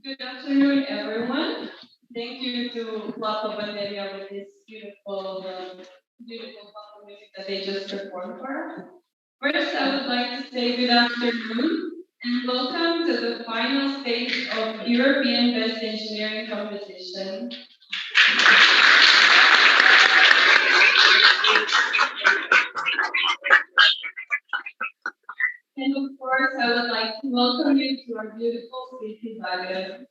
Good afternoon, everyone. Thank you to Plato Banderia with this beautiful pop music that they just performed for us. First, I would like to say good afternoon and welcome to the final stage of European Best Engineering Competition. And of course, I would like to welcome you to our beautiful city, Zagreb.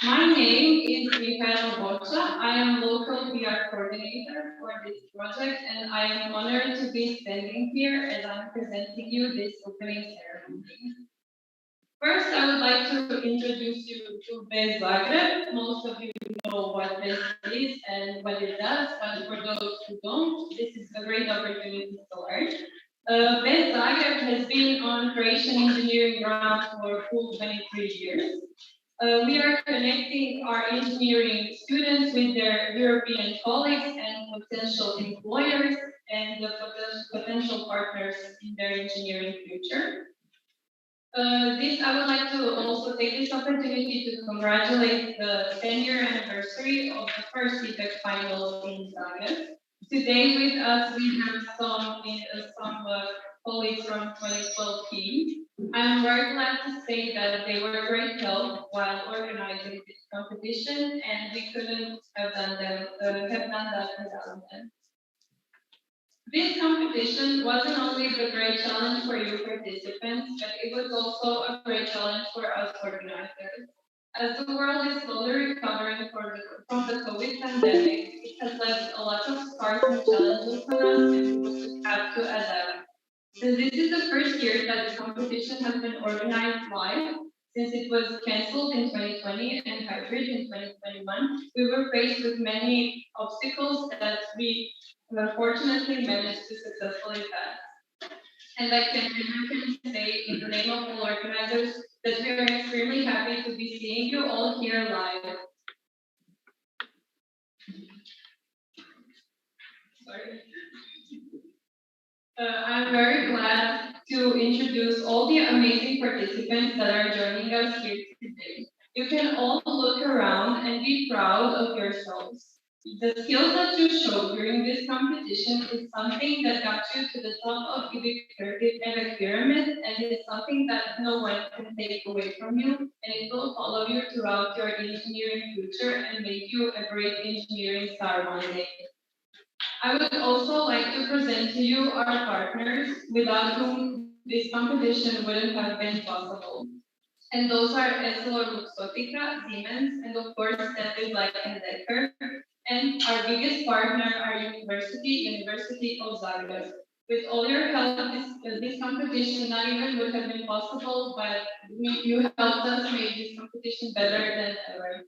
My name is Michaela Bocha. I am local PR coordinator for this project, and I am honored to be standing here as I'm presenting you this opening ceremony. First, I would like to introduce you to BES Zagreb. Most of you know what BES is and what it does, but for those who don't, this is a great opportunity to learn. BES Zagreb has been on Croatian engineering ground for full 23 years. We are connecting our engineering students with their European colleagues and potential employers and the potential partners in their engineering future. I would like to also take this opportunity to congratulate the 10-year anniversary of the first EBEC finals in Zagreb. Today with us we have some colleagues from 2012 team. I'm very glad to say that they were a great help while organizing this competition, and we couldn't have done that without them. This competition wasn't only the great challenge for you participants, but it was also a great challenge for us organizers. As the world is slowly recovering from the COVID pandemic, it has left a lot of scars and challenges on us, and we just have to adapt. Since this is the first year that the competition has been organized live, since it was cancelled in 2020 and hybrid in 2021, we were faced with many obstacles that we fortunately managed to successfully pass. And I can say in the name of all organizers that we are extremely happy to be seeing you all here live. Sorry. I'm very glad to introduce all the amazing participants that are joining us here today. You can all look around and be proud of yourselves. The skills that you showed during this competition is something that got you to the top of EBEC pyramid, and it's something that no one can take away from you, and it will follow you throughout your engineering future and make you a great engineering star one day. I would also like to present to you our partners without whom this competition wouldn't have been possible. And those are EssilorLuxottica, Siemens, and of course Stanley Black & Decker. And our biggest partner, our University of Zagreb. With all your help, this competition not even would have been possible, but you helped us make this competition better than ever.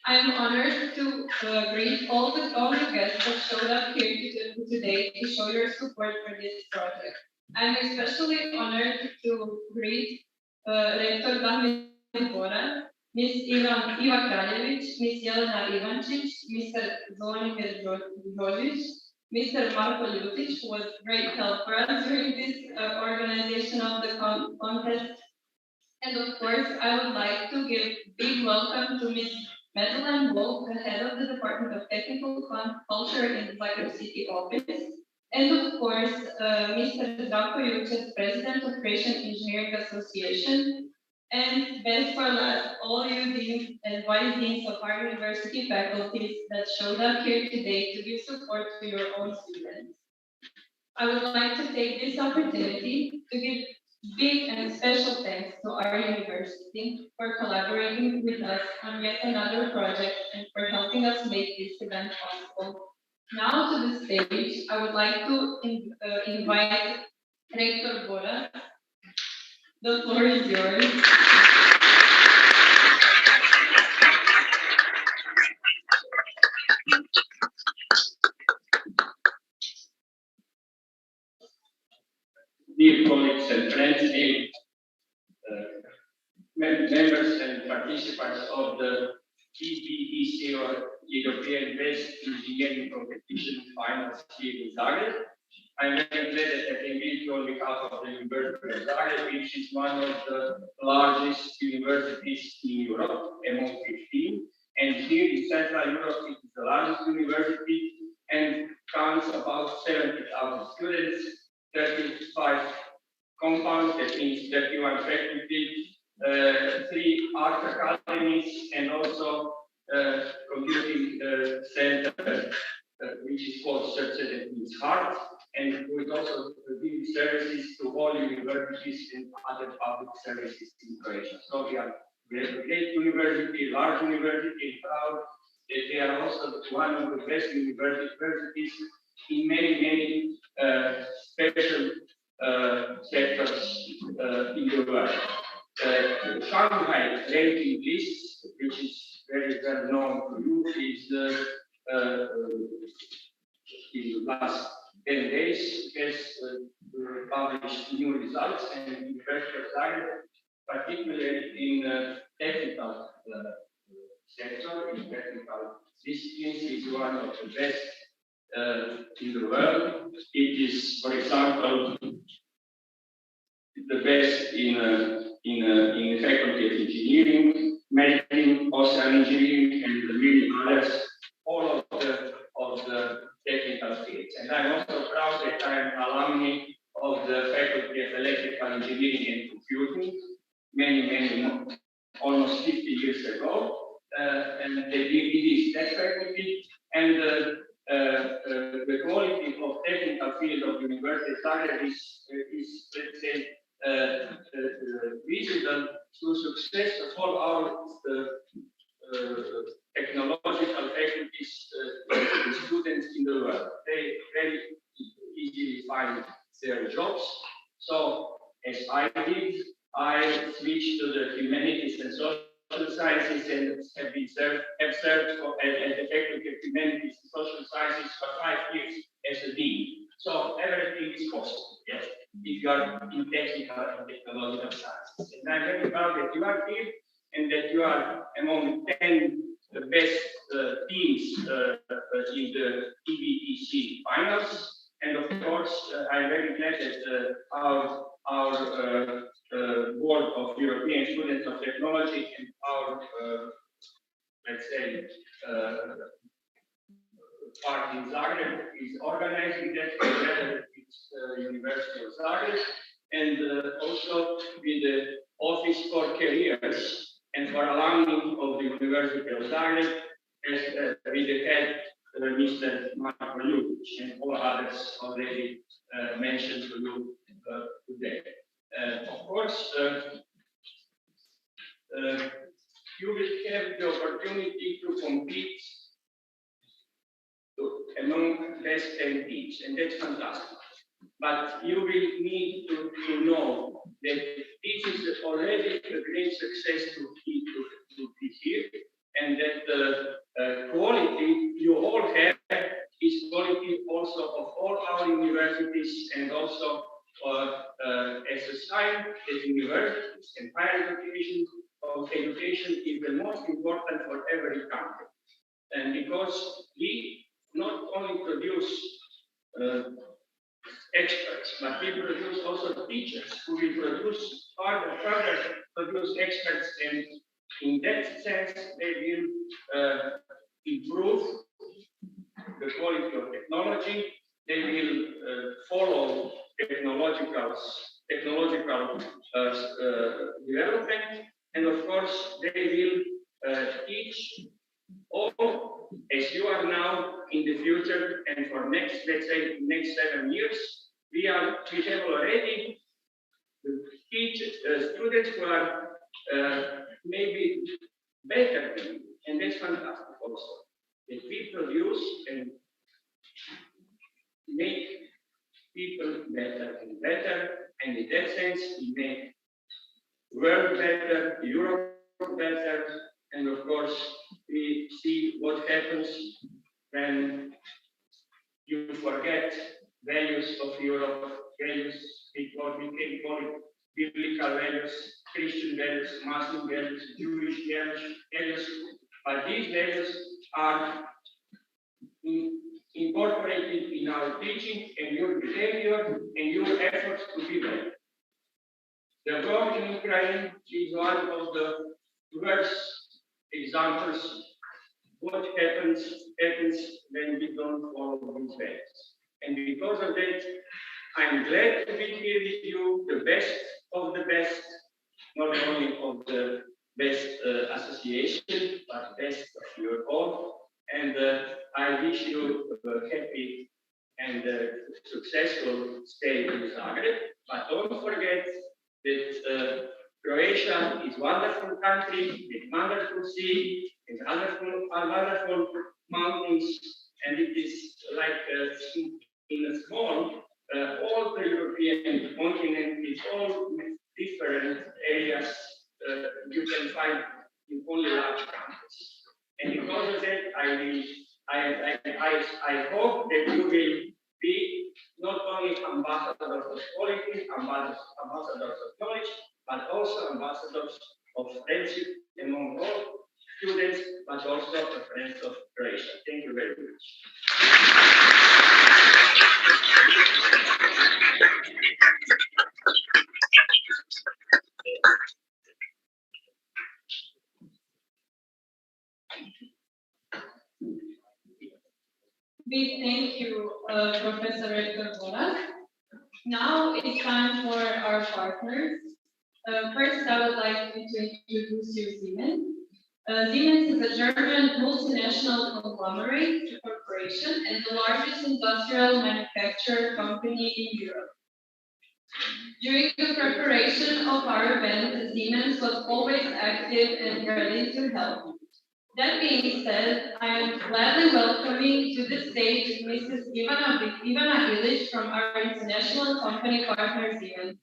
I'm honored to greet all the guests that showed up here today to show your support for this project. I'm especially honored to greet Rector Damir Bora, Ms. Iva Kraljevic, Ms. Jelena Ivančić, Mr. Zvonimir Drožić, Mr. Marko Ljutic, who was great help for us during this organization of the contest. And of course, I would like to give big big welcome to Ms. Madeline Wolf, the head of the Department of Technical Culture in the Zagreb City office. And of course, Mr. Zdravko Jučec, President of Croatian Engineering Association. And best for last, all you deans and vice deans of our university faculties that showed up here today to give support to your own students. I would like to take this opportunity to give big and special thanks to our university for collaborating with us on yet another project and for helping us make this event possible. Now to the stage, I would like to invite Rector Bora. The floor is yours. Dear colleagues and friends, dear members and participants of the EBEC or European Best Engineering Competition Finals here in Zagreb. I'm very glad that I can meet you on behalf of the University of Zagreb, which is one of the largest universities in Europe, among 15. And here in Central Europe, it is the largest university and counts about 70,000 students, 35 compounds, that means 31 faculty, 3 art academies, and also computing center, which is called Srce, that means heart, and we also give services to all universities and other public services in Croatia. So we are a great university, large university, and proud that they are also one of the best universities in many special sectors in the world. Shanghai ranking list, which is very well known to you, is in the last 10 days has published new results, and University of Zagreb, particularly in technical sector, in technical disciplines, is one of the best in the world. It is, for example, the best in faculty of engineering, medicine, ocean engineering, and many others, all of the technical fields. And I'm also proud that I'm alumni of the Faculty of Electrical Engineering and Computing, many, almost 50 years ago. And it is that faculty, and the quality of technical field of University of Zagreb is, let's say, visible through success of all our technological faculties students in the world. They very easily find their jobs. So, as I did, I switched to the humanities and social sciences and have served as the Faculty of Humanities and Social Sciences for 5 years as a dean. So everything is possible, yes, if you are in technical and technological sciences. And I'm very proud that you are here and that you are among 10 the best teams in the EBEC finals. And of course, I'm very glad that our board of European Students of Technology and our, let's say, part in Zagreb is organizing that together with University of Zagreb, and also with the Office for Careers and for Alumni of the University of Zagreb, as with the head, Mr. Marko Ljubic, and all others already mentioned to you today. Of course, you will have the opportunity to compete among best 10 teams, and that's fantastic. But you will need to know that this is already a great success to be here, and that the quality you all have is quality also of all our universities, and also as a sign that universities and higher education is the most important for every country. And because we not only produce experts, but we produce also teachers who will produce further produce experts and in that sense, they will improve the quality of technology. They will follow technological development, and of course, they will teach all as you are now in the future, and for next, let's say, next 7 years, we have already teach students who are maybe better than you, and that's fantastic also. That we produce and make people better and better, and in that sense, we make world better, Europe better, and of course, we see what happens when you forget values of Europe, values, what we can call it biblical values, Christian values, Muslim values, Jewish values, but these values are incorporated in our teaching and your behavior and your efforts to be better. The war in Ukraine is one of the worst examples what happens when we don't follow these values. And because of that, I'm glad to be here with you, the best of the best, not only of the best association, but best of your own. And I wish you a happy and successful stay in Zagreb. But don't forget that Croatia is a wonderful country with wonderful sea, with wonderful mountains, and it is like in a small, all the European continent is all different areas you can find in only large countries. And because of that, I hope that you will be not only ambassadors of quality, ambassadors of knowledge, but also ambassadors of friendship among all students, but also the friends of Croatia. Thank you very much. We thank you, Professor Rector Boras. Now it's time for our partners. First, I would like to introduce you Siemens. Siemens is a German multinational conglomerate corporation and the largest industrial manufacturer company in Europe. During the preparation of our event, Siemens was always active and ready to help. That being said, I am gladly welcoming to the stage Mrs. Ivana Ilic from our international company partner Siemens.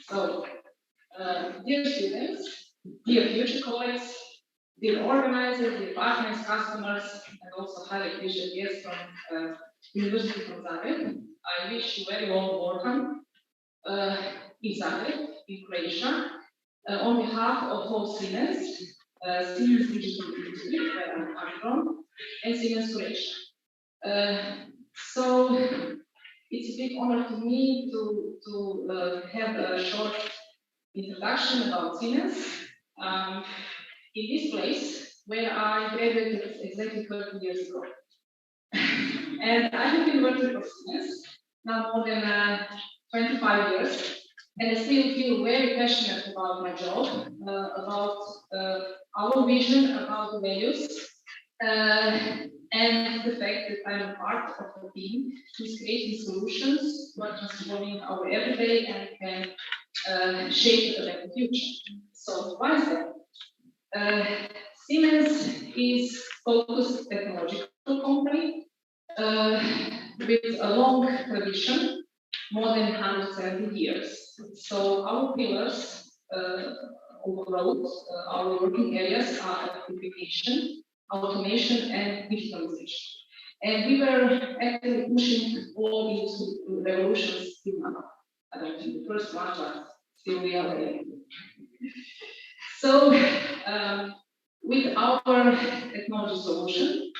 So, dear students, dear future colleagues, dear organizers, dear partners, customers, and also highly appreciated guests from University of Zagreb, I wish you very warm welcome in Zagreb, in Croatia, on behalf of all Siemens, Siemens Digital Industry, where I'm coming from, and Siemens Croatia. So it's a big honor to me to have a short introduction about Siemens. In this place where I graduated exactly 30 years ago. And I have been working for Siemens now more than 25 years, and I still feel very passionate about my job, about our vision, about the values, and the fact that I'm a part of a team who's creating solutions for transforming our everyday and can shape a better future. So why is that? Siemens is focused technological company with a long tradition, more than 170 years. So our pillars overall, our working areas are electrification, automation, and digitalization. And we were actually pushing all these revolutions till now. first one, but still we are there. So, with our technology solution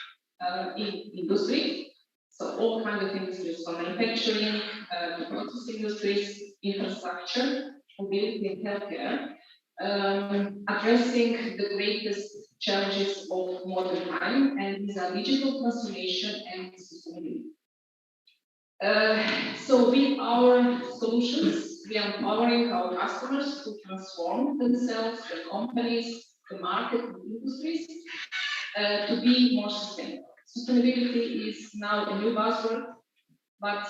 in industry, so all kinds of industries, from manufacturing, process industries, infrastructure, mobility, and healthcare, addressing the greatest challenges of modern time, and these are digital transformation and sustainability. So with our solutions, we are empowering our customers to transform themselves, the companies, the market, the industries, to be more sustainable. Sustainability is now a new buzzword, but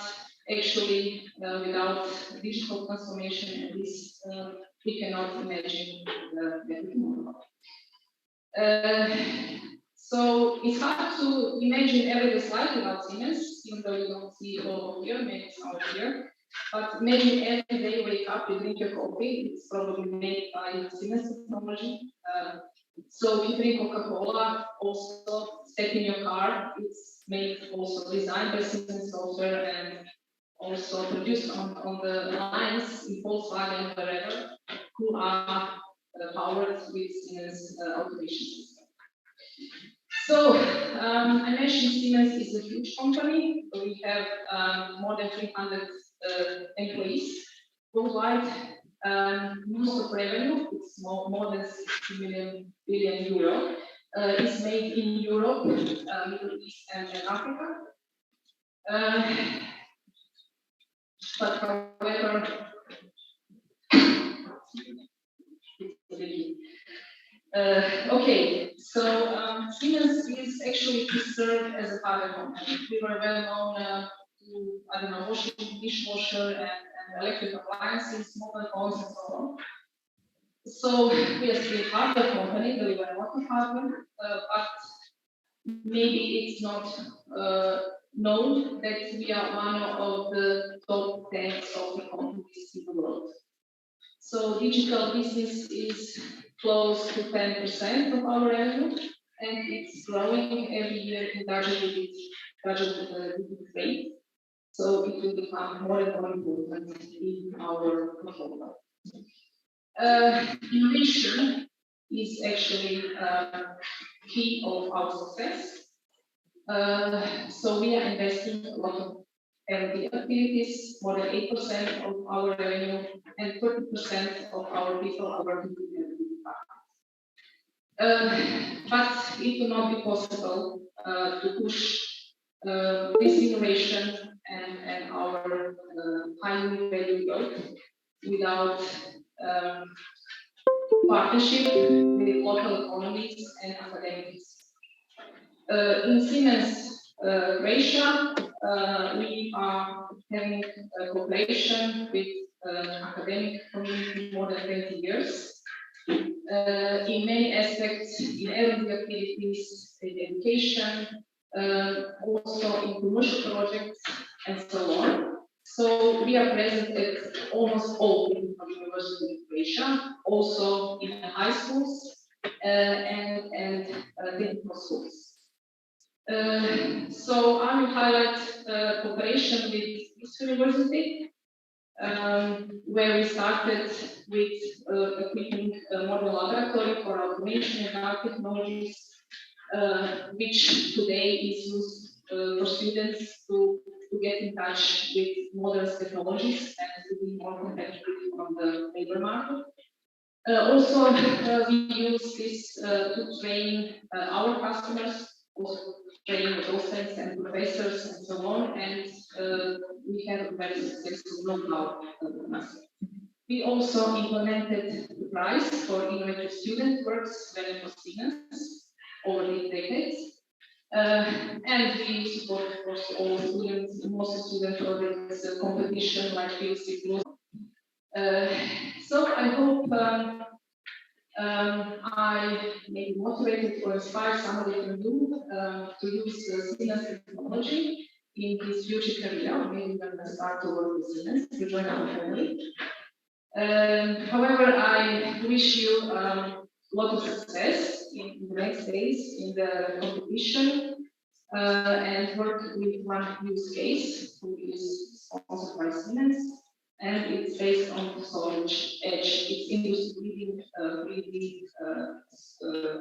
actually without digital transformation and this, we cannot imagine the tomorrow. So it's hard to imagine every slide without Siemens, even though you don't see it all here, maybe it's not here. But maybe every day you wake up, you drink your coffee, it's probably made by Siemens technology. So if you drink Coca-Cola, also step in your car, it's made also designed by Siemens software and also produced on the lines in Volkswagen, wherever, who are powered with Siemens automation system. So, I mentioned Siemens is a huge company. We have more than 300 employees worldwide. Most of revenue, it's more than 60 billion euro, is made in Europe, Middle East, and Africa. But however, okay, so Siemens is actually served as a father company. We were well known to, I don't know, washing, dishwasher, and electric appliances, mobile phones, and so on. So we are still hardware company, deliver a lot of hardware, but maybe it's not known that we are one of the top 10 software companies in the world. So digital business is close to 10% of our revenue, and it's growing every year in double-digit rate. So it will become more and more important in our portfolio. Innovation is actually key of our success. So we are investing a lot of R&D activities, more than 8% of our revenue, and 30% of our people are working in R&D departments. But it will not be possible to push this innovation and our high value growth without partnership with local economies and academics. In Siemens Croatia, we are having a cooperation with academic community more than 20 years. In many aspects, in R&D activities, in education, also in commercial projects, and so on. So we are present at almost all universities in Croatia, also in high schools and technical schools. So I will highlight cooperation with this university, where we started with equipping a model laboratory for automation and our technologies, which today is used for students to get in touch with modern technologies and to be more competitive on the labor market. Also, we use this to train our customers, also train docents and professors and so on, and we have a very successful rollout master. We also implemented the prize for innovative student works when it was Siemens over the decades. And we support, of course, all students, most student projects, competition like PLC Plus. So I hope I may be motivated or inspire somebody from you to use Siemens technology in his future career. Maybe when I start to work with Siemens, to join our family. However, I wish you a lot of success in the next days in the competition and work with one use case who is sponsored by Siemens. and it's based on the Solid Edge. It's industry-leading 3D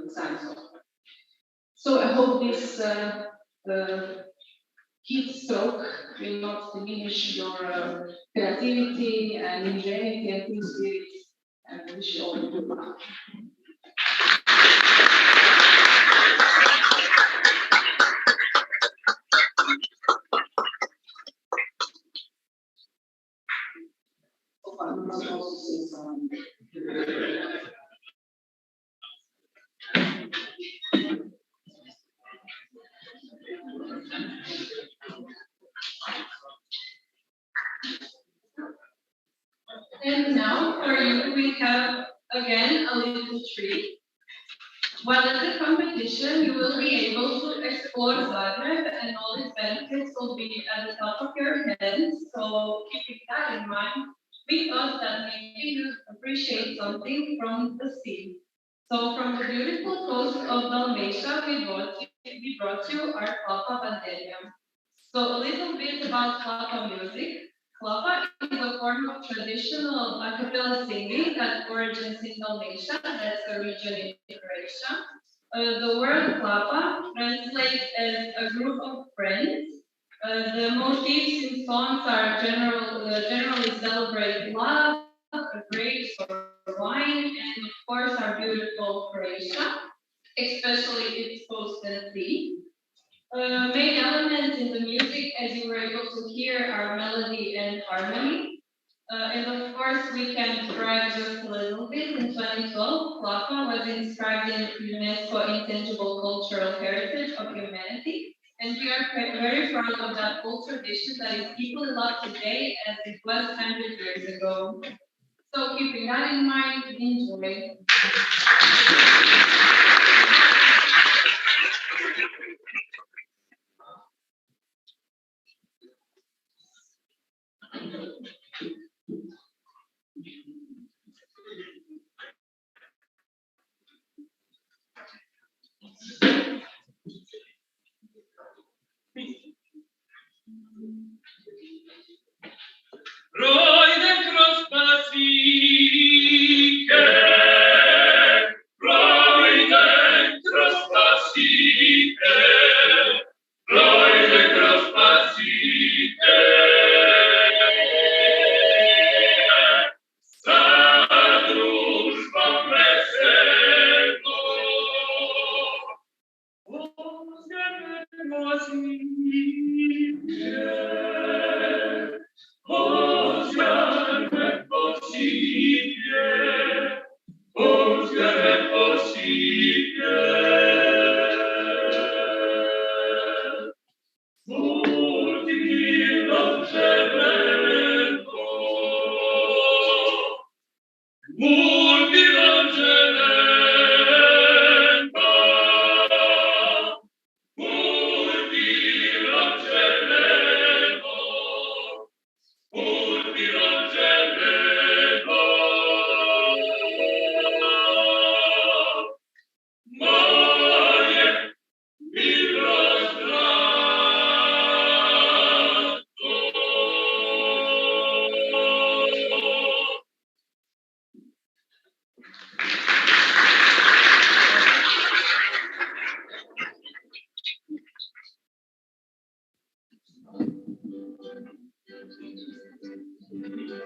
design software. So I hope this heat stroke will not diminish your creativity and ingenuity and team spirit, and I wish you all good luck. And now for you, we have again a little treat. While at the competition, you will be able to explore Zagreb and all its benefits will be at the top of your head. So keeping that in mind, we thought that maybe you'd appreciate something from the sea. So from the beautiful coast of Dalmatia, we brought you our Klapa Banderiam. So a little bit about Klapa music. Klapa is a form of traditional a cappella singing that origins in Dalmatia, that's a region in Croatia. The word Klapa translates as a group of friends. The motifs in songs are generally celebrate love, grapes or wine, and of course our beautiful Croatia, especially its coast and sea. Main elements in the music, as you were able to hear, are melody and harmony. And of course, we can brag just a little bit. In 2012, Klapa was inscribed in UNESCO Intangible Cultural Heritage of Humanity. And we are very proud of that old tradition that is equally loved today as it was 100 years ago. So keeping that in mind, enjoy. Roiden cross Pacifique, Roiden cross Pacifique, Roiden cross Pacifique. Sadruż wam weselno, Polska possibile, Polska possibile. Multi l'angelo, multi l'angelo, multi l'angelo, multi l'angelo. Moje milostrato. Thank you.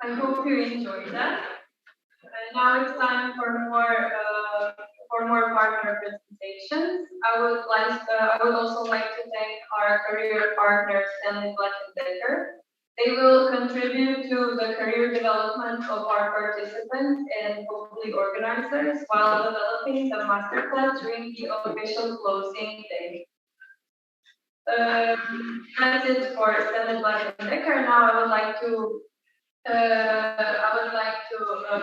I hope you enjoyed that. And now it's time for more partner presentations. I would also like to thank our career partners, Siemens and Decker. They will contribute to the career development of our participants and hopefully organizers while developing the masterclass during the official closing day. That's it for Siemens and Decker. Now I would like to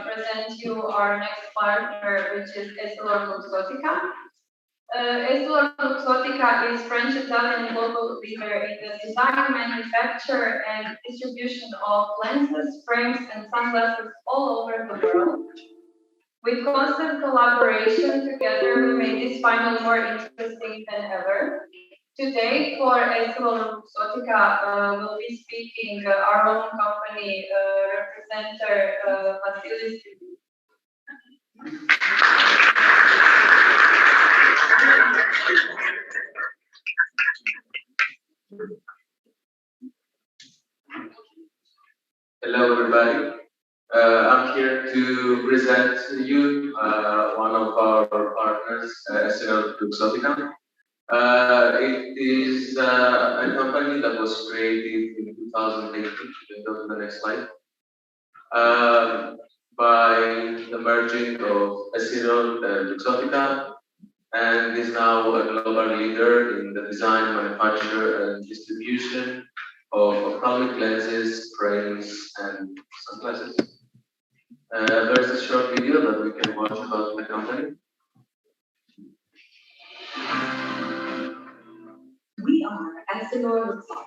present you our next partner, which is EssilorLuxottica. EssilorLuxottica is French-Italian global leader in the design, manufacture, and distribution of lenses, frames, and sunglasses all over the world. With constant collaboration together, we made this final more interesting than ever. Today, for EssilorLuxottica, will be speaking our own company representative, Vasilis. Hello, everybody. I'm here to present to you one of our partners, EssilorLuxottica. It is a company that was created in 2018. You can go to the next slide. By the merging of EssilorLuxottica, and is now a global leader in the design, manufacture, and distribution of ophthalmic lenses, frames, and sunglasses. There's a short video that we can watch about the company. We are EssilorLuxottica.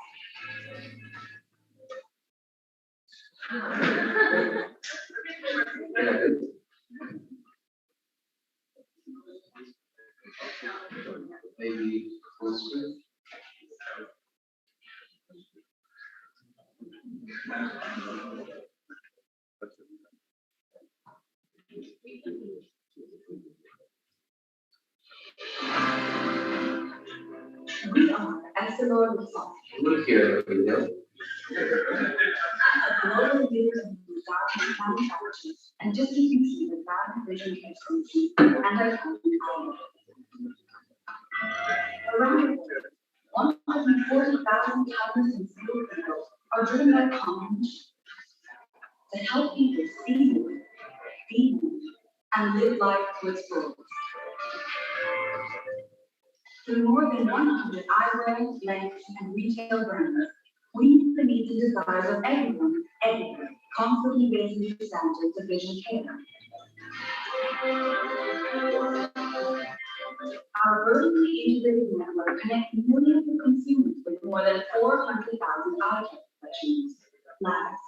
Maybe full screen. We are EssilorLuxottica. Look here, the video. A global leader in design, manufacturing, and distribution of advanced vision care solutions and our company. Around the world, 140,000 cameras and skilled people are driven by common mission to help people see more, be more, and live life to its fullest. Through more than 100 eyewear, lens, and retail brands, we meet the needs and desires of everyone, everywhere, constantly raising the standards of vision care. Our vertically integrated network connects millions of consumers with more than 400,000 eye care professionals, labs,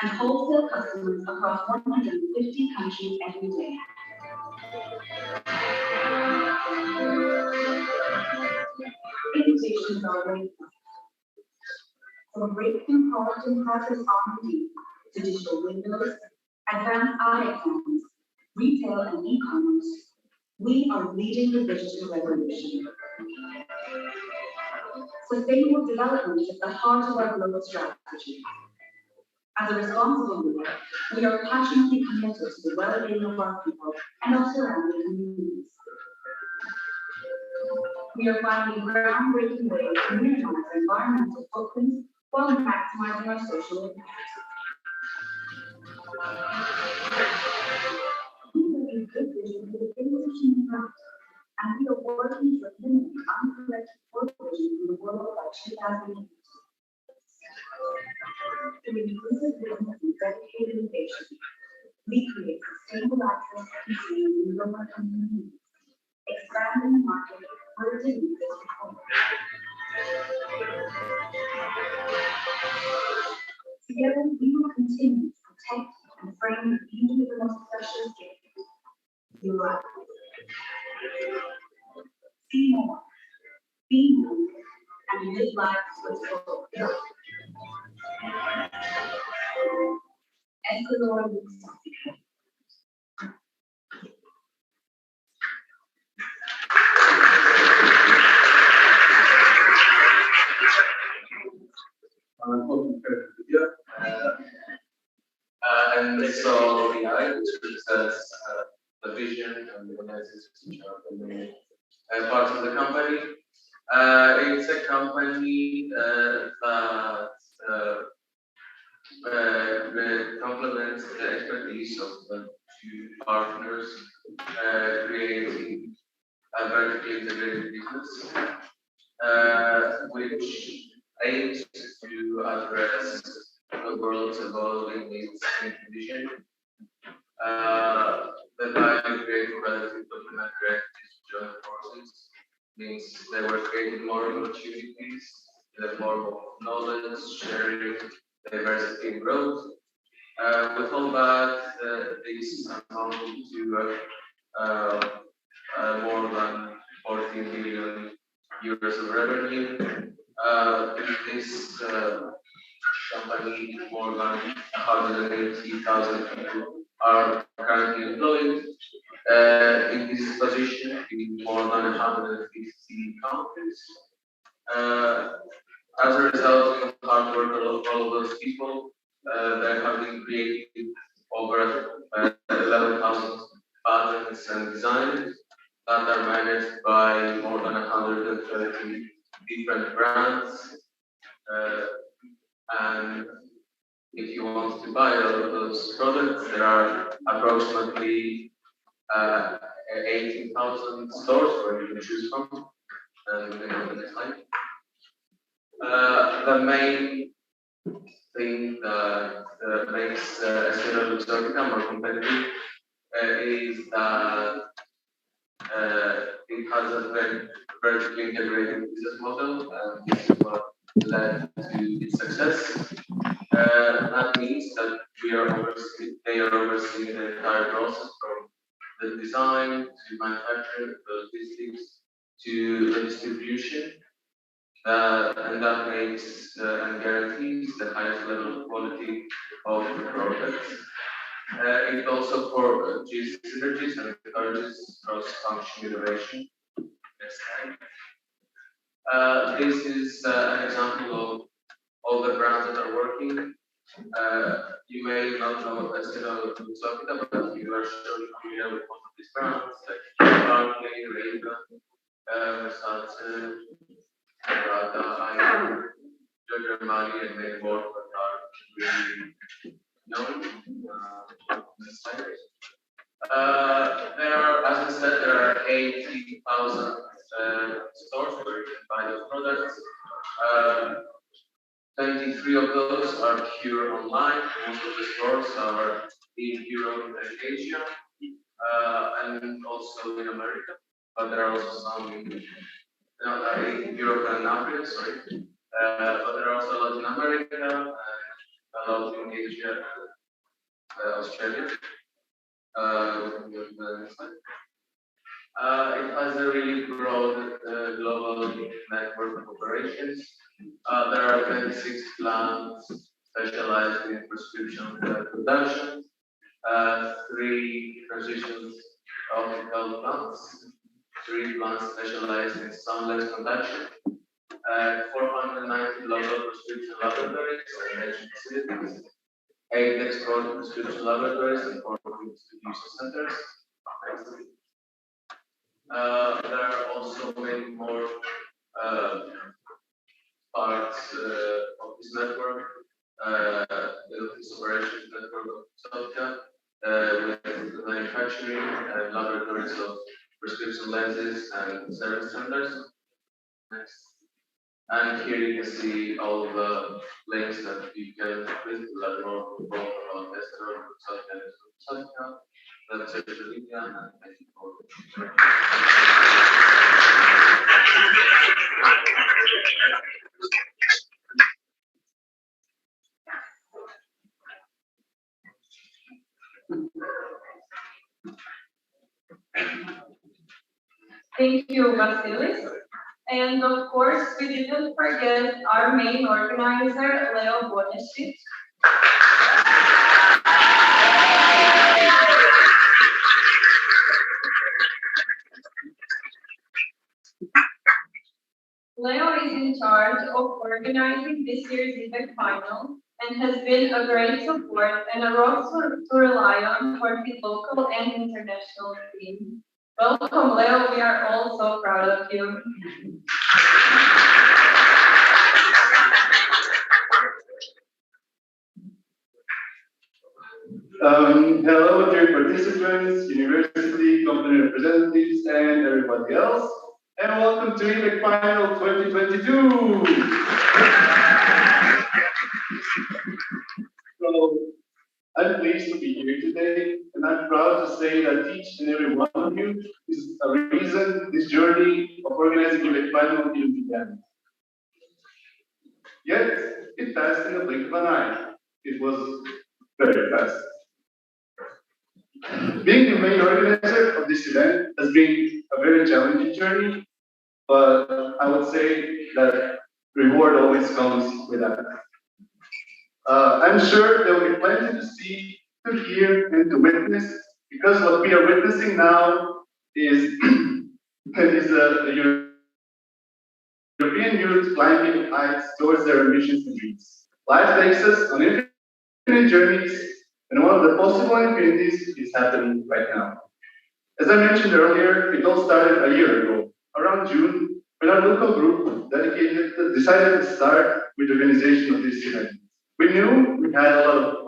and wholesale customers across 150 countries every day. Innovations are way from breakthrough product and process R&D to digital windows, advanced eye exams, retail and e-commerce, we are leading the digital revolution. Sustainable development is the heart of our global strategy. As a responsible leader, we are passionately committed to the well-being of our people and our surrounding communities. We are finding groundbreaking ways to minimize our environmental footprints while maximizing our social impact. We believe good vision is a thing right, and we are working to eliminate uncorrected poor vision in the world by 2008. Through inclusive business and dedicated innovation, we create sustainable access to consumers in rural communities, expanding the market where it didn't exist before. Together, we will continue to protect and frame the beauty of the most precious gift, your life. See more, be more, and live life with full. Ecuador looks like And so, yeah, which represents the vision and the organization of the main parts of the company. It's a company that complements the expertise of the two partners, creating a vertically integrated business, which aims to address the world's evolving needs and condition. The value created by the complementary activities joint forces means they were creating more opportunities in the form of knowledge, sharing, diversity, and growth. With all that, this amounted to more than 14 billion euros of revenue. In this company, more than 180,000 people are currently employed. In this position, in more than 150 countries. As a result of the hard work of all of those people, there have been created over 11,000 patents and designs that are managed by more than 130 different brands. And if you want to buy all of those products, there are approximately 18,000 stores where you can choose from. And we can go to the next slide. The main thing that makes Esfera Luxottica more competitive is that it has a very vertically integrated business model, and this is what led to its success. That means that they are overseeing the entire process from the design to manufacturing, the logistics to the distribution. And that makes and guarantees the highest level of quality of the product. It also produces synergies and encourages cross-function innovation. Next slide. This is an example of all the brands that are working. You may not know Esfera Luxottica, but you are surely familiar with most of these brands like Barclay, Ray-Ban, Versace, Giorgio Armani, and many more that are really known. There are, as I said, there are 80,000 stores where you can buy those products. 23 of those are pure online. Most of the stores are in Europe and Asia, and also in America. But there are also some in Europe and Africa, sorry. But there are also Latin America, a lot in Asia, Australia. Next slide. It has a really broad global network of operations. There are 26 plants specialized in prescription production, 3 transition optical plants, 3 plants specialized in sunlight production, 490 local prescription laboratories and national facilities, 8 export prescription laboratories and 4 distribution centers. There are also many more parts of this network, this operations network of Softca, with the manufacturing and laboratories of prescription lenses and service centers. Next. And here you can see all the links that you can visit to learn more about Esther, Softca, the social media, and thank you for Thank you, Vasilis. And of course, we didn't forget our main organizer, Leo Bonesic. Leo is in charge of organizing this year's EBEC final and has been a great support and a rock to rely on for the local and international team. Welcome, Leo. We are all so proud of you. Hello, dear participants, university, company representatives, and everybody else, and welcome to EBEC Final 2022. So, I'm pleased to be here today, and I'm proud to say that each and every one of you is a reason this journey of organizing EBEC Final even began. Yet, it passed in the blink of an eye. It was very fast. Being the main organizer of this event has been a very challenging journey, but I would say that reward always comes with that. I'm sure there will be plenty to see, to hear, and to witness, because what we are witnessing now is, is a European youth climbing heights towards their ambitions and dreams. Life takes us on infinite journeys, and one of the possible infinities is happening right now. As I mentioned earlier, it all started a year ago, around June, when our local group decided to start with the organization of this event. We knew we had a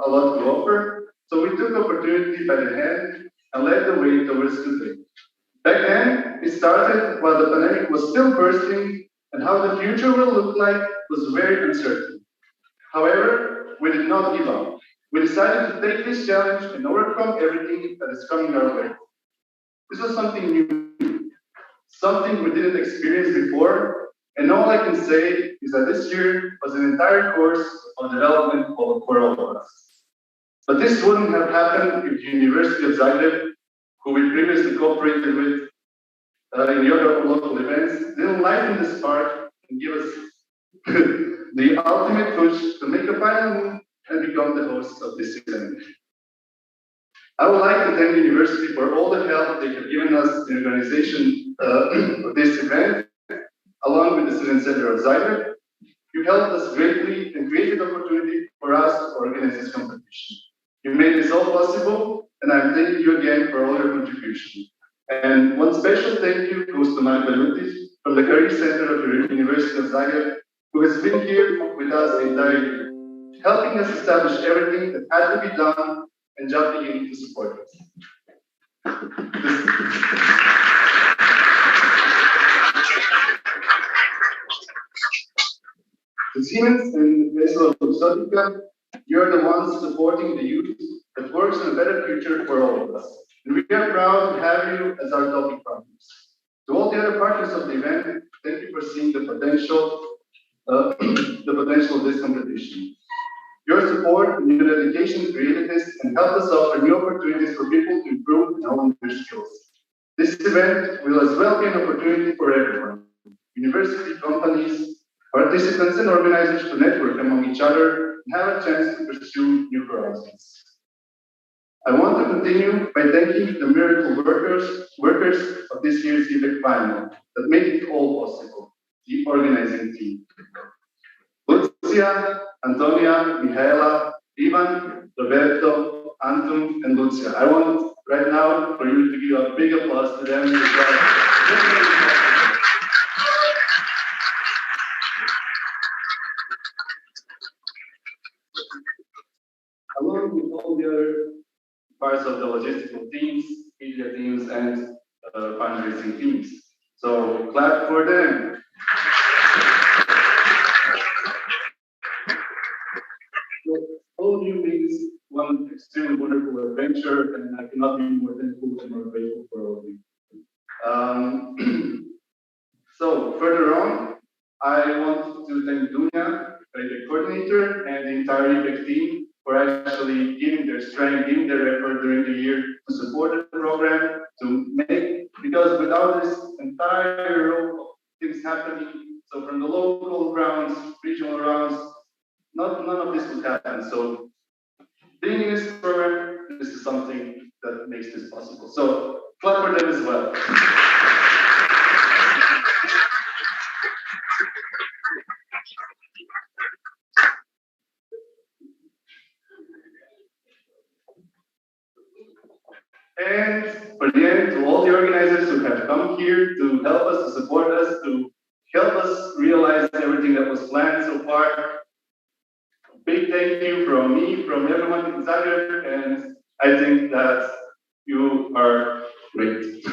lot to offer, so we took opportunity by the hand and led the way towards today. Back then, it started while the pandemic was still bursting, and how the future will look like was very uncertain. However, we did not give up. We decided to take this challenge and overcome everything that is coming our way. This was something new, something we didn't experience before, and all I can say is that this year was an entire course of development for all of us. But this wouldn't have happened if the University of Zagreb, who we previously cooperated with in the other local events, didn't lighten the spark and give us the ultimate push to make a final move and become the hosts of this event. I would like to thank the university for all the help they have given us in the organization of this event, along with the Student Center of Zagreb. You helped us greatly and created opportunity for us to organize this competition. You made this all possible, and I'm thanking you again for all your contribution. And one special thank you goes to Mark Belutis from the Career Center of the University of Zagreb, who has been here with us the entire year, helping us establish everything that had to be done and jumping in to support us. The Siemens and Vessel Luxottica, you're the ones supporting the youth that works on a better future for all of us. And we are proud to have you as our topic partners. To all the other partners of the event, thank you for seeing the potential the potential of this competition. Your support and your dedication created this and helped us offer new opportunities for people to improve and hone their skills. This event will as well be an opportunity for everyone, university, companies, participants, and organizers to network among each other and have a chance to pursue new horizons. I want to continue by thanking the miracle workers of this year's EBEC final that made it all possible, the organizing team. Lucia, Antonia, Michaela, Ivan, Roberto, Anton, and Lucia. I want right now for you to give a big applause to them. Along with all the other parts of the logistical teams, media teams, and fundraising teams. So clap for them. All of you made this one extremely wonderful adventure, and I cannot be more thankful and more grateful for all of you. So further on, I want to thank Dunya, the coordinator, and the entire EBEC team for actually giving their strength, giving their effort during the year to support the program, to make, because without this entire row of things happening, so from the local rounds, regional rounds, none of this would happen. So being in this program, this is something that makes this possible. So clap for them as well. And for the end, to all the organizers who have come here to help us, to support us, to help us realize everything that was planned so far. Big thank you from me, from everyone in Zagreb, and I think that you are great.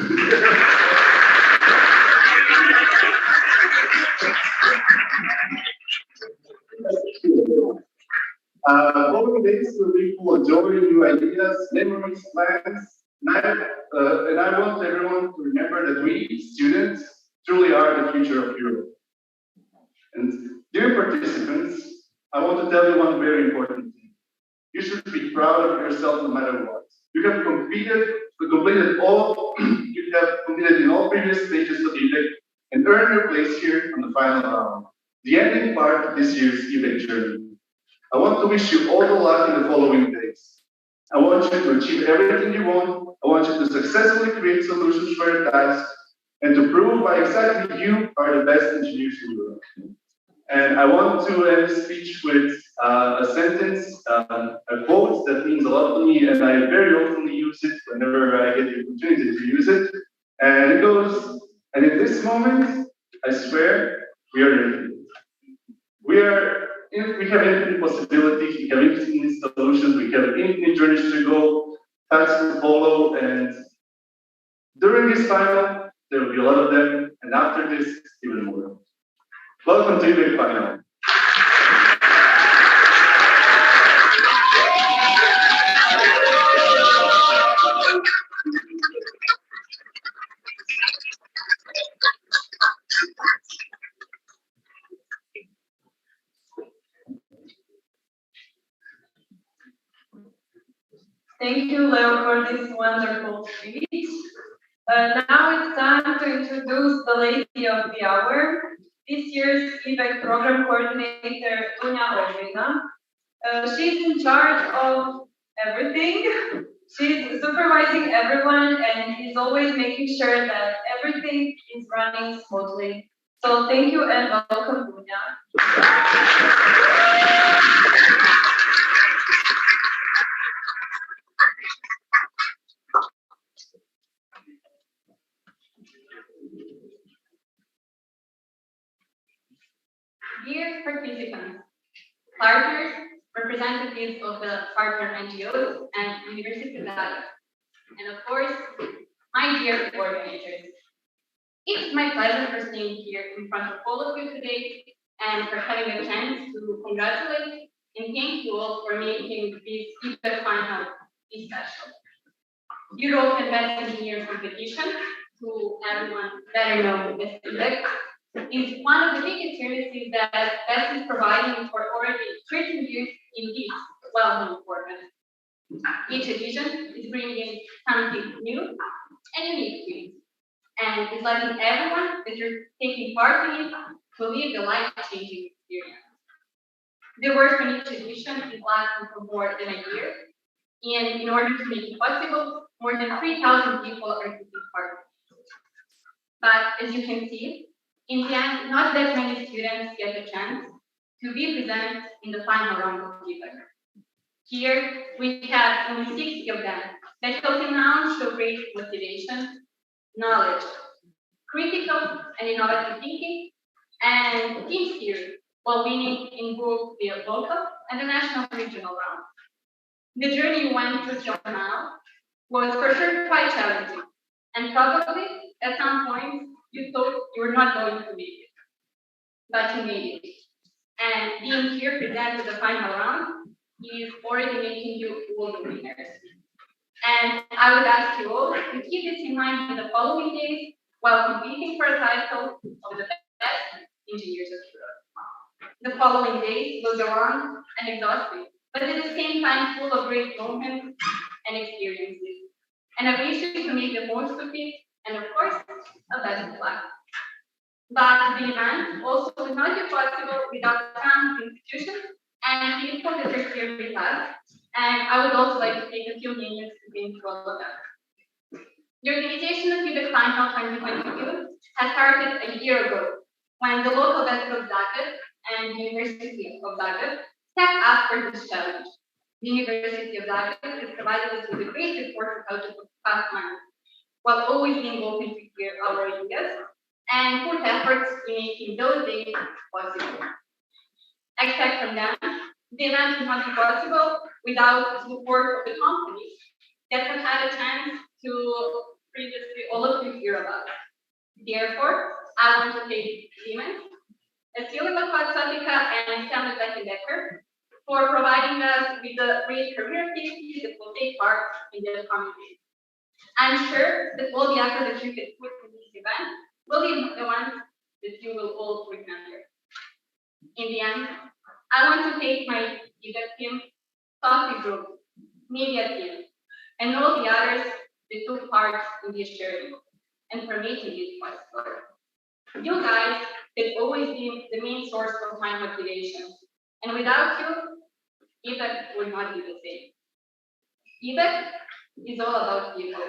Following this will be full of joy, new ideas, memories, plans, and I want everyone to remember that we, students, truly are the future of Europe. And dear participants, I want to tell you one very important thing. You should be proud of yourself no matter what. You have completed all, you have completed in all previous stages of EBEC and earned your place here on the final round, the ending part of this year's EBEC journey. I want to wish you all the luck in the following days. I want you to achieve everything you want. I want you to successfully create solutions for your tasks and to prove why exactly you are the best engineers in Europe. And I want to end this speech with a sentence, a quote that means a lot to me, and I very often use it whenever I get the opportunity to use it. And it goes, and in this moment, I swear, we are infinite. We have infinite possibilities, we have infinite solutions, we have infinite journeys to go, paths to follow, and during this final, there will be a lot of them, and after this, even more. Welcome to EBEC Final. Thank you, Leo, for this wonderful speech. Now it's time to introduce the lady of the hour, this year's EBEC program coordinator, Dunya Olvina. She's in charge of everything. She's supervising everyone and is always making sure that everything is running smoothly. So thank you and welcome, Dunya. Dear participants, partners, representatives of the partner NGOs, and University of Italia, and of course, my dear coordinators. It's my pleasure for staying here in front of all of you today and for having a chance to congratulate and thank you all for making this EBEC final be special. Europe and Best Engineer competition, to everyone better known as EBEC, is one of the biggest services that EBEC is providing for already 13 years in this well-known format. Each edition is bringing something new and unique to it, and is letting everyone that you're taking part in it to live the life-changing experience. The work on each edition is lasting for more than a year, and in order to make it possible, more than 3,000 people are taking part. But as you can see, in the end, not that many students get the chance to be present in the final round of EBEC. Here, we have only 60 of them that till now show great motivation, knowledge, critical and innovative thinking, and team spirit while winning in both the local and the national regional round. The journey you went through till now was for sure quite challenging, and probably at some point you thought you were not going to make it, but you made it. And being here presented the final round is already making you all the winners. And I would ask you all to keep this in mind in the following days while competing for a title of the best engineers of Europe. The following days will go on and exhausting, but at the same time full of great moments and experiences. And I wish you to make the most of it, and of course, a best of luck. But the event also would not be possible without some institutions and people that are here with us. And I would also like to take a few minutes to thank all of them. The organization of EBEC Final 2022 has started a year ago when the local Vessel of Zagreb and the University of Zagreb stepped up for this challenge. The University of Zagreb has provided us with a great support for how to pass months, while always being open to hear our ideas and put efforts in making those days possible. Except from them, the event would not be possible without the support of the companies that have had a chance to previously all of you hear about. Therefore, I want to thank Siemens, Siemens and Siemens for providing us with the great career activities that will take part in the coming days. I'm sure that all the effort that you can put in this event will be the ones that you will all remember. In the end, I want to thank my EBEC team, Coffee Group, media team, and all the others that took part in this journey and for making it possible. You guys have always been the main source of my motivation, and without you, EBEC would not be the same. EBEC is all about people.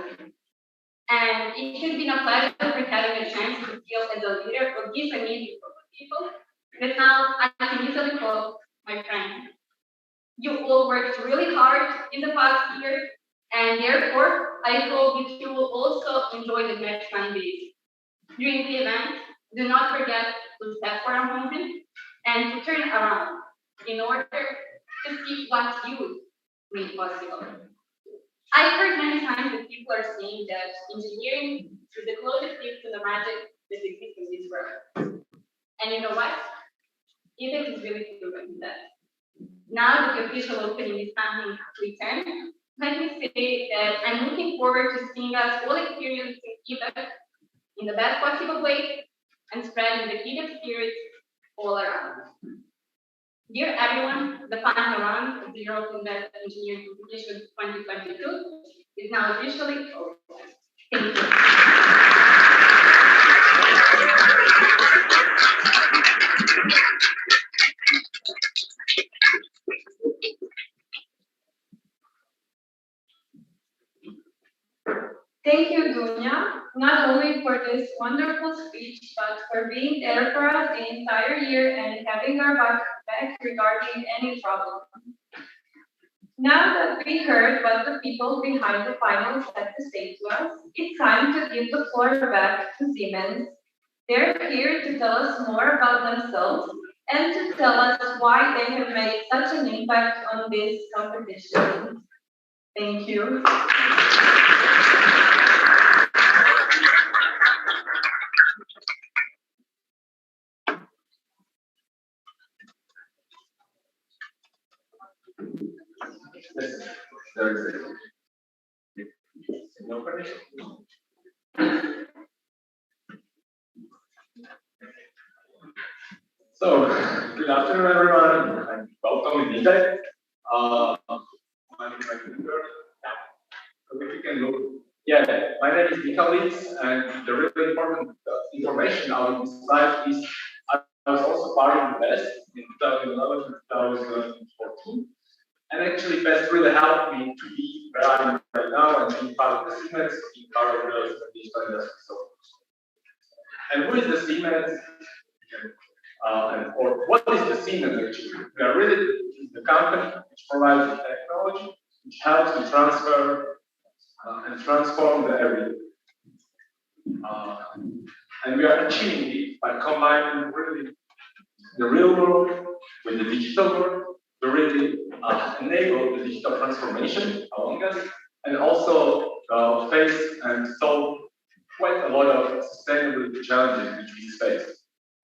And it has been a pleasure for having a chance to feel as a leader of this amazing group of people that now I can easily call my friends. You all worked really hard in the past year, and therefore I hope that you will also enjoy the next 9 days. During the event, do not forget to step for a moment and to turn around in order to see what you made possible. I've heard many times that people are saying that engineering is the closest thing to the magic that exists in this world. And you know what? EBEC is really proven that. Now that the official opening is coming to 10, let me say that I'm looking forward to seeing us all experiencing EBEC in the best possible way and spreading the EBEC spirit all around. Dear everyone, the final round of the European Best Engineering Competition 2022 is now officially over. Thank you. Thank you, Dunya, not only for this wonderful speech, but for being there for us the entire year and having our back regarding any problem. Now that we heard what the people behind the finals had to say to us, it's time to give the floor back to Siemens. They're here to tell us more about themselves and to tell us why they have made such an impact on this competition. Thank you. So, good afternoon, everyone, and welcome to EBEC. My name is Victor. So if you can look, yeah, my name is Vitalis, and the really important information out of this slide is I was also part of the best in 2011 2014. And actually, best really helped me to be where I am right now and being part of the Siemens, being part of the digital industry. So, and who is the Siemens? Or what is the Siemens actually? We are really the company which provides the technology which helps to transfer and transform the everyday. And we are achieving it by combining really the real world with the digital world to really enable the digital transformation along us and also face and solve quite a lot of sustainability challenges which we face.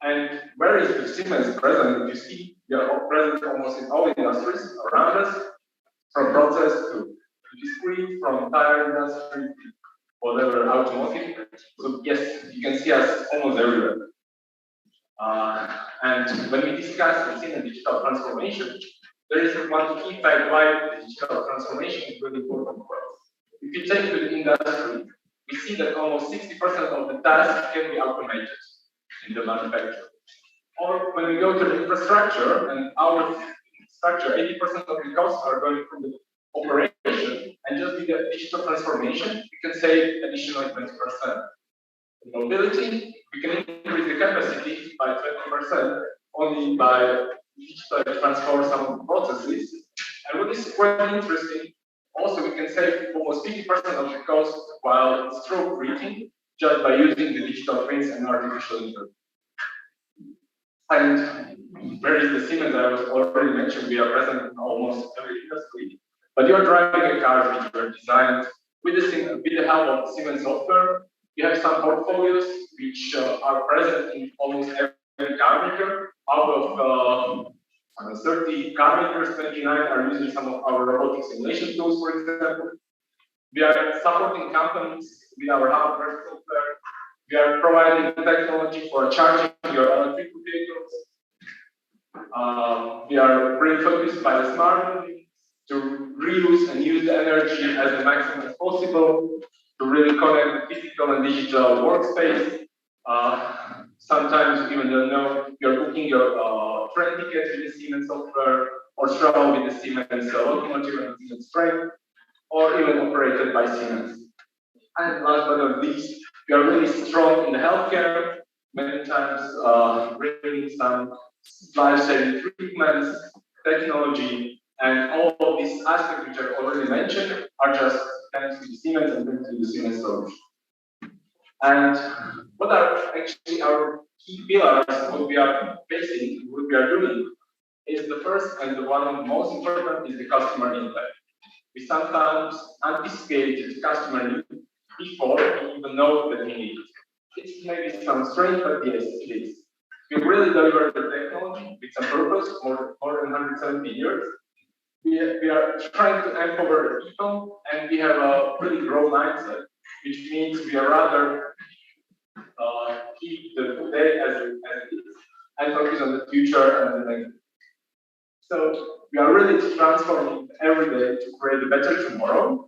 And where is the Siemens present? You see, we are all present almost in all industries around us, from process to discrete, from tire industry to whatever automotive. So yes, you can see us almost everywhere. And when we discuss the Siemens digital transformation, there is one key fact why the digital transformation is really important for us. If you take to the industry, we see that almost 60% of the tasks can be automated in the manufacturing. Or when we go to the infrastructure and our structure, 80% of the costs are going from the operation, and just with the digital transformation, we can save additionally 20%. In mobility, we can increase the capacity by 20% only by digitally transform some processes. And what is quite interesting, also we can save almost 50% of the cost while stroke treating just by using the digital twins and artificial intelligence. And where is the Siemens? I was already mentioned, we are present in almost every industry. But you're driving a car which were designed with the help of Siemens software. We have some portfolios which are present in almost every car maker. Out of 30 car makers, 29 are using some of our robotic simulation tools, for example. We are supporting companies with our hardware software. We are providing technology for charging your electric vehicles. We are really focused by the smart building to reuse and use the energy as the maximum as possible, to really connect the physical and digital workspace. Sometimes even don't know you're booking your train tickets with the Siemens software, or travel with the Siemens locomotive and Siemens train, or even operated by Siemens. And last but not least, we are really strong in the healthcare, many times bringing some life-saving treatments, technology, and all of these aspects which I already mentioned are just thanks to the Siemens and thanks to the Siemens solution. And what are actually our key pillars, what we are facing, what we are doing, is the first and the one of the most important is the customer impact. We sometimes anticipate the customer need before we even know that we need it. It's maybe some strange, but yes, it is. We really deliver the technology with some purpose, more than 170 years. We are trying to empower the people, and we have a really growth mindset, which means we are rather keep the today as it is and focus on the future and the next. So we are really transforming every day to create a better tomorrow.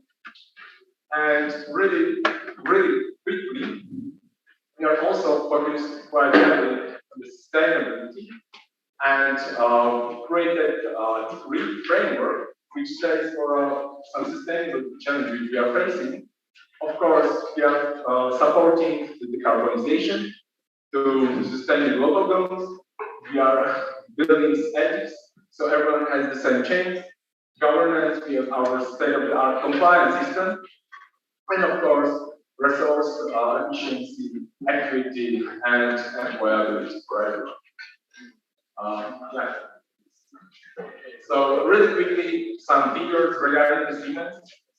And really quickly, we are also focused quite heavily on the sustainability and created a degree framework which stands for some sustainability challenge which we are facing. Of course, we are supporting the decarbonization to sustain the global goals. We are building ethics so everyone has the same chance. Governance, we have our state-of-the-art compliance system. And of course, resource efficiency, equity, and viability for everyone. Yeah. So really quickly, some figures regarding the Siemens.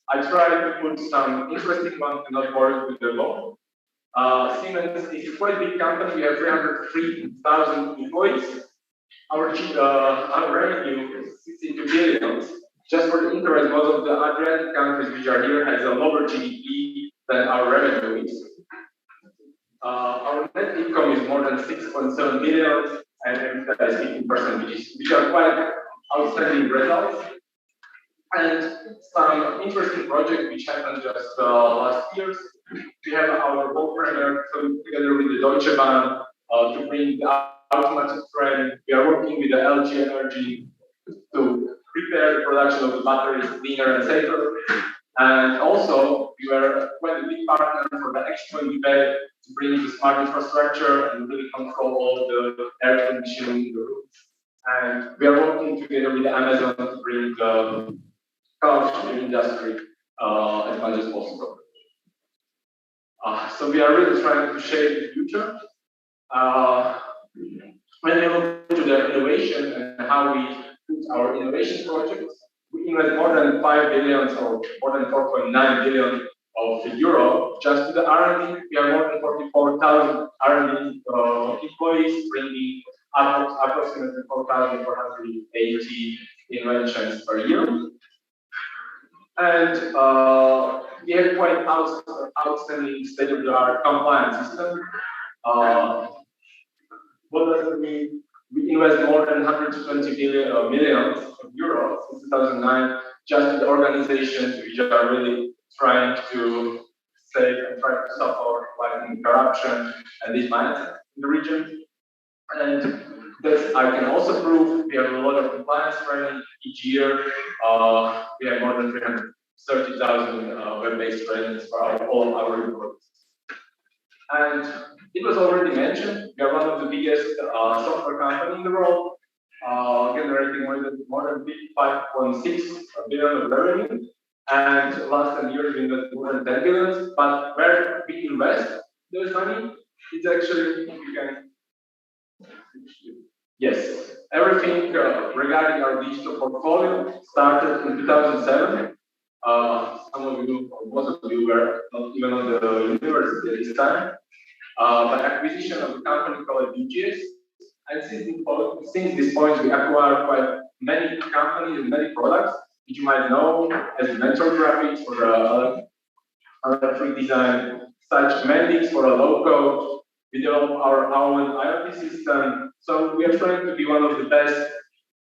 I try to put some interesting ones and not bore with the law. Siemens is a quite big company. We have 303,000 employees. Our revenue is 62 billion. Just for the interest, most of the Adriatic countries which are here has a lower GDP than our revenue is. Our net income is more than 6.7 billion, and EBITDA is 15%, which are quite outstanding results. And some interesting project which happened just last years. We have our work partner together with the Deutsche Bahn to bring the automatic train. We are working with the LG Energy to prepare the production of the batteries cleaner and safer. And also, we were quite a big partner for the Expo in EBEC to bring the smart infrastructure and really control all the air conditioning in the rooms. And we are working together with Amazon to bring the cars to the industry as much as possible. So we are really trying to shape the future. When we look to the innovation and how we put our innovation projects, we invest more than 5 billion or more than 4.9 billion of euro just to the R&D. We have more than 44,000 R&D employees, bringing approximately 4,480 inventions per year. And we have quite outstanding state-of-the-art compliance system. What does it mean? We invest more than 120 millions of euros since 2009 just in the organizations which are really trying to save and try to support like corruption and these mindsets in the region. And this I can also prove. We have a lot of compliance training each year. We have more than 330,000 web-based trainings for all our reports. And it was already mentioned, we are one of the biggest software companies in the world, generating more than 5.6 billion of revenue. And last 10 years we invested more than 10 billion. But where we invest those money, it's actually, you can, yes, everything regarding our digital portfolio started in 2007. Some of you, or most of you, were not even on the university at this time. By acquisition of a company called UGS, and since this point, we acquired quite many companies and many products, which you might know as mentor graphics for electric design, such Mendix for a low code. We develop our own IoT system. So we are trying to be one of the best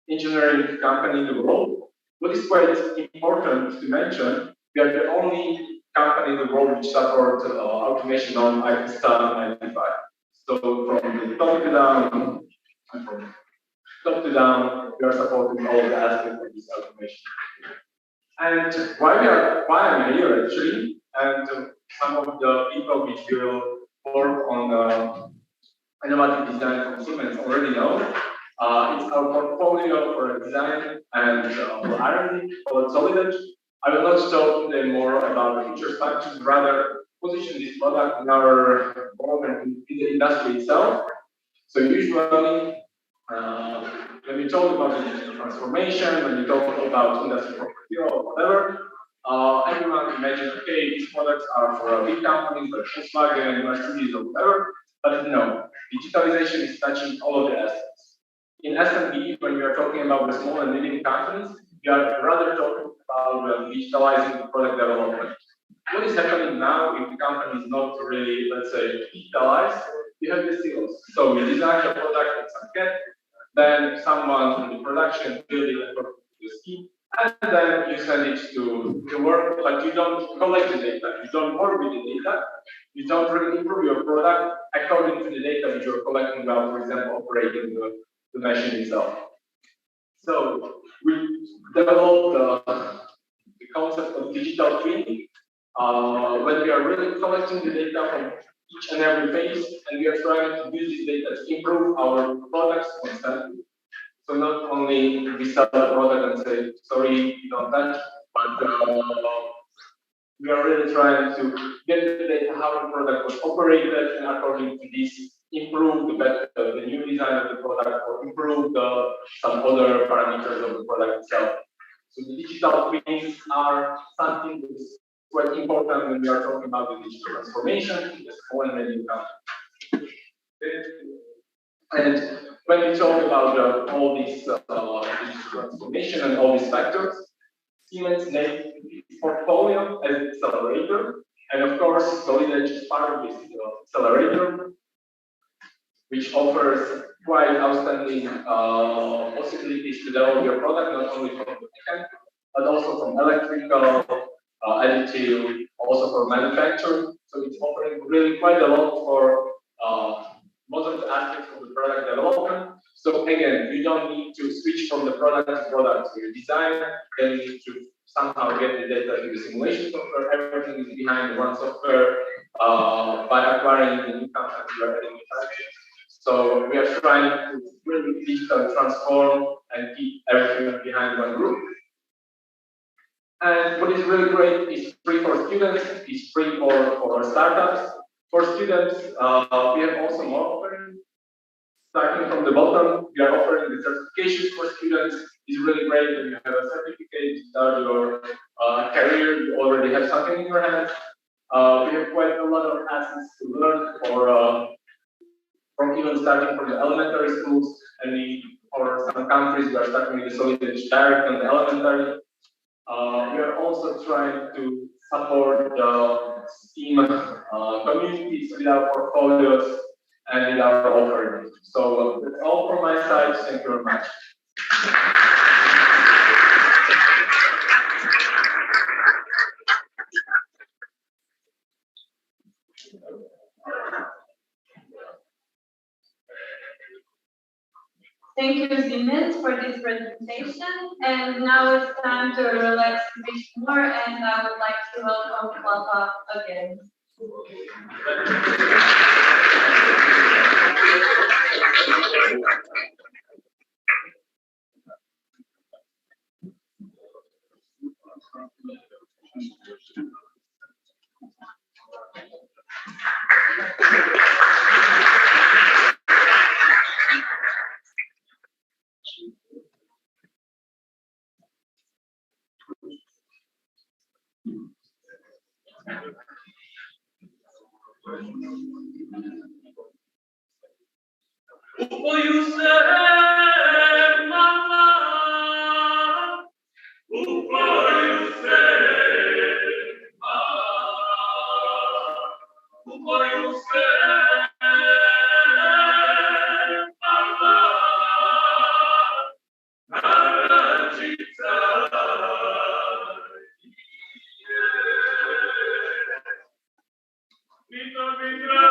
engineering company in the world. What is quite important to mention, we are the only company in the world which supports automation on IPstar 95. So from the top to down, we are supporting all the aspects of this automation. And why I'm here actually, and some of the people which will work on innovative design from Siemens already know. It's our portfolio for design and for R&D called Solid Edge. I will not talk today more about the features functions, rather position this product in our involvement in the industry itself. So usually, when we talk about the digital transformation, when we talk about Industry 4.0 or whatever, everyone imagines, okay, these products are for big companies like Volkswagen, Mercedes, or whatever. But no, digitalization is touching all of the aspects. In S&P, when we are talking about the small and medium companies, we are rather talking about digitalizing the product development. What is happening now if the company is not really, let's say, digitalized? You have the silos. So we design a product in some kit, then someone in the production build it according to the scheme, and then you send it to work, but you don't collect the data, you don't work with the data, you don't really improve your product according to the data which you're collecting about, for example, operating the machine itself. So we developed the concept of digital twin, when we are really collecting the data from each and every phase, and we are trying to use this data to improve our products constantly. So not only we sell the product and say, sorry, don't touch, but we are really trying to get the data, how the product was operated, and according to this, improve the new design of the product, or improve some other parameters of the product itself. So the digital twins are something that is quite important when we are talking about the digital transformation in the small and medium companies. And when we talk about all these digital transformation and all these factors, Siemens named its portfolio as accelerator, and of course, Solid Edge is part of this accelerator. which offers quite outstanding possibilities to develop your product, not only from the backend, but also from electrical, additive, also for manufacturing. So it's offering really quite a lot for most of the aspects of the product development. So again, you don't need to switch from the product to product. So you design, then you need to somehow get the data to the simulation software. Everything is behind one software by acquiring the new content you are adding. So we are trying to really digitally transform and keep everything behind one group. And what is really great is free for students, it's free for startups. For students, we have also more offerings. Starting from the bottom, we are offering the certifications for students. It's really great when you have a certificate to start your career, you already have something in your hands. We have quite a lot of assets to learn from even starting from the elementary schools, and for some countries, we are starting with the solid edge direct on the elementary. We are also trying to support the STEAM communities with our portfolios and with our offerings. So that's all from my side. Thank you very much. Thank you, Siemens, for this presentation. And now it's time to relax a bit more, and I would like to welcome Papa again. Upo you say, Mama? Upo you say, Mama? Upo you say, Mama? Narajita, Vita Vitra.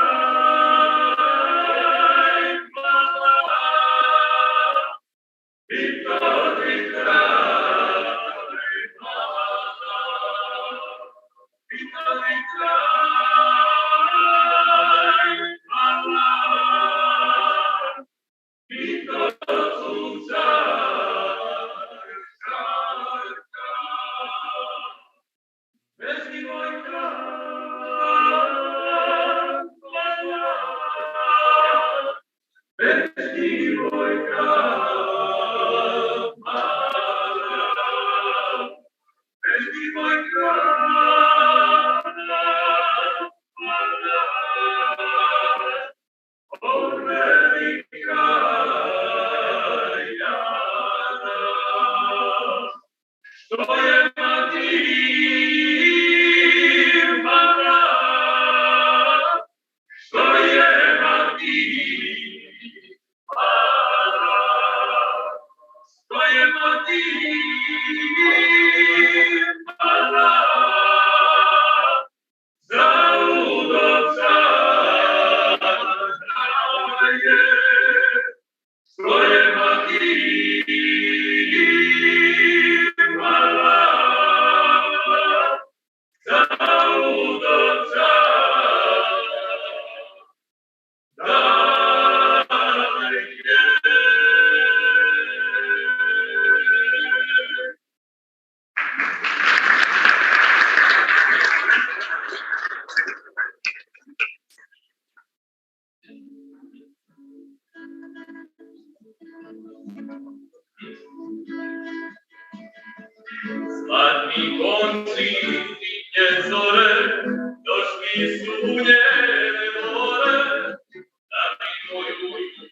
Spadni konci titnje zore, došli su njene more, da bi moju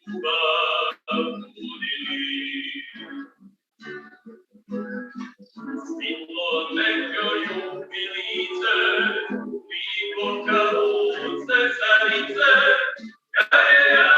ljubav budili. Svitlo nekjo jubilice, lipo kao cesarice, kad je ja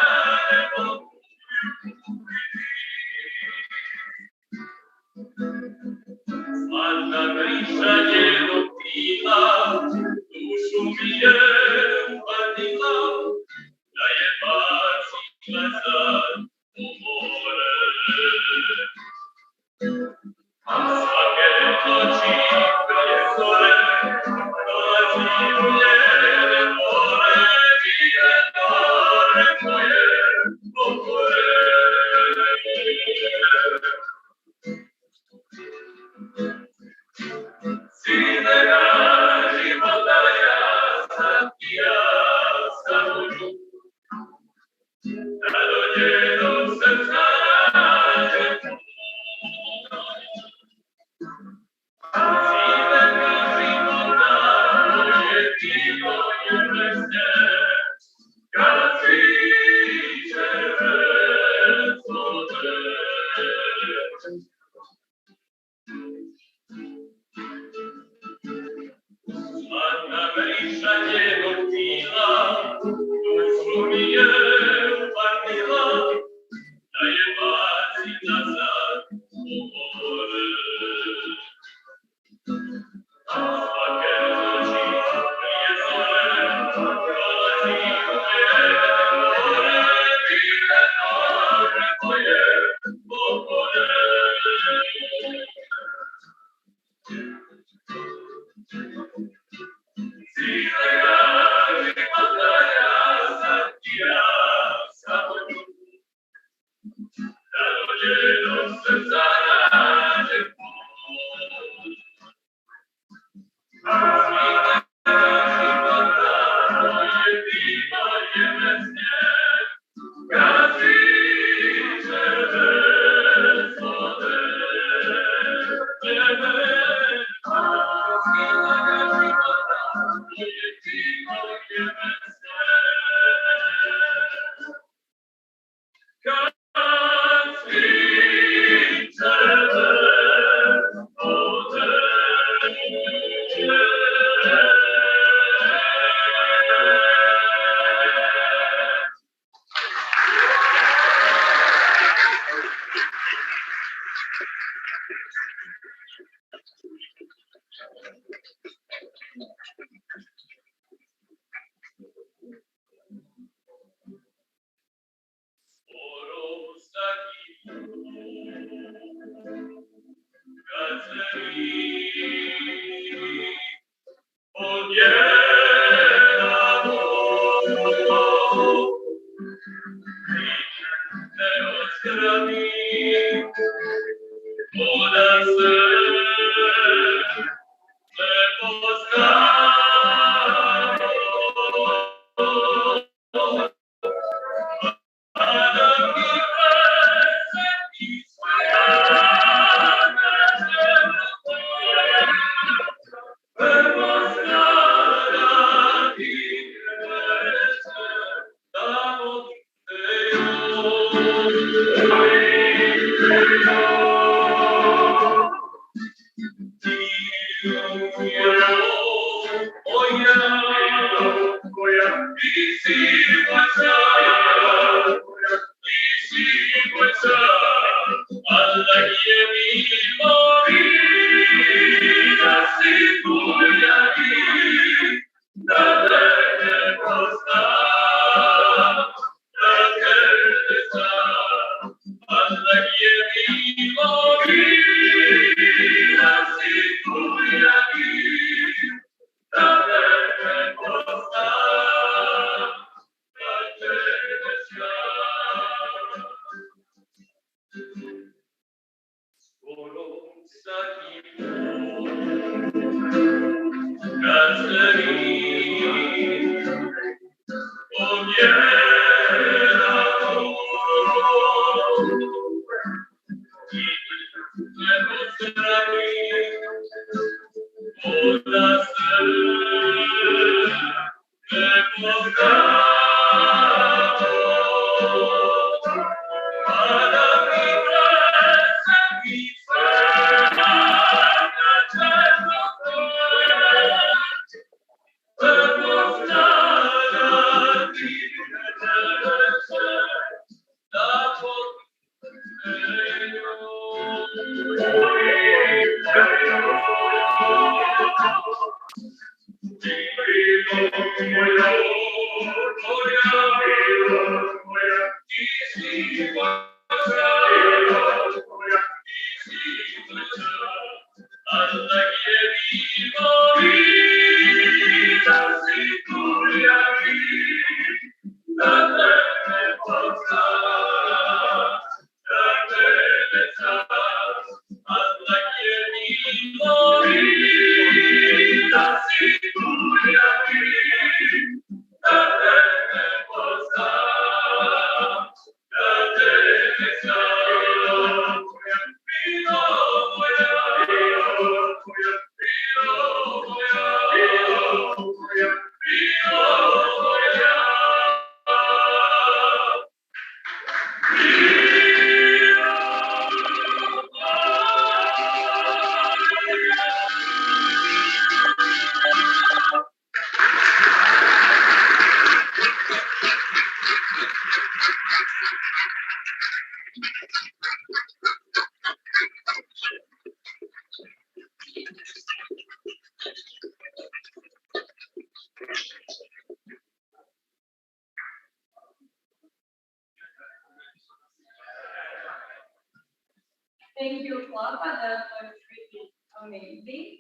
Thank you, Flava. That was really amazing.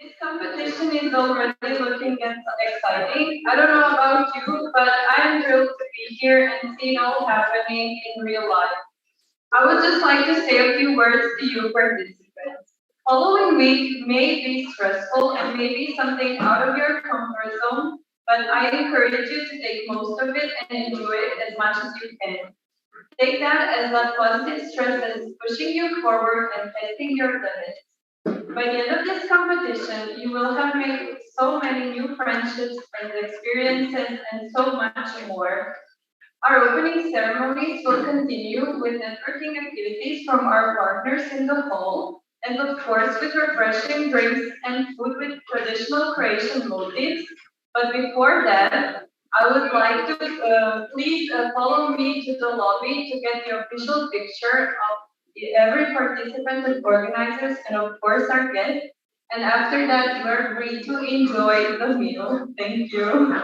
This competition is already looking exciting. I don't know about you, but I'm thrilled to be here and see it all happening in real life. I would just like to say a few words to you participants. Following week may be stressful and may be something out of your comfort zone, but I encourage you to take most of it and enjoy it as much as you can. Take that as that positive stress that is pushing you forward and testing your limits. By the end of this competition, you will have made so many new friendships and experiences and so much more. Our opening ceremonies will continue with networking activities from our partners in the hall, and of course with refreshing drinks and food with traditional Croatian motifs. But before that, I would like to please follow me to the lobby to get the official picture of every participant and organizers, and of course our guests. And after that, you are free to enjoy the meal. Thank you.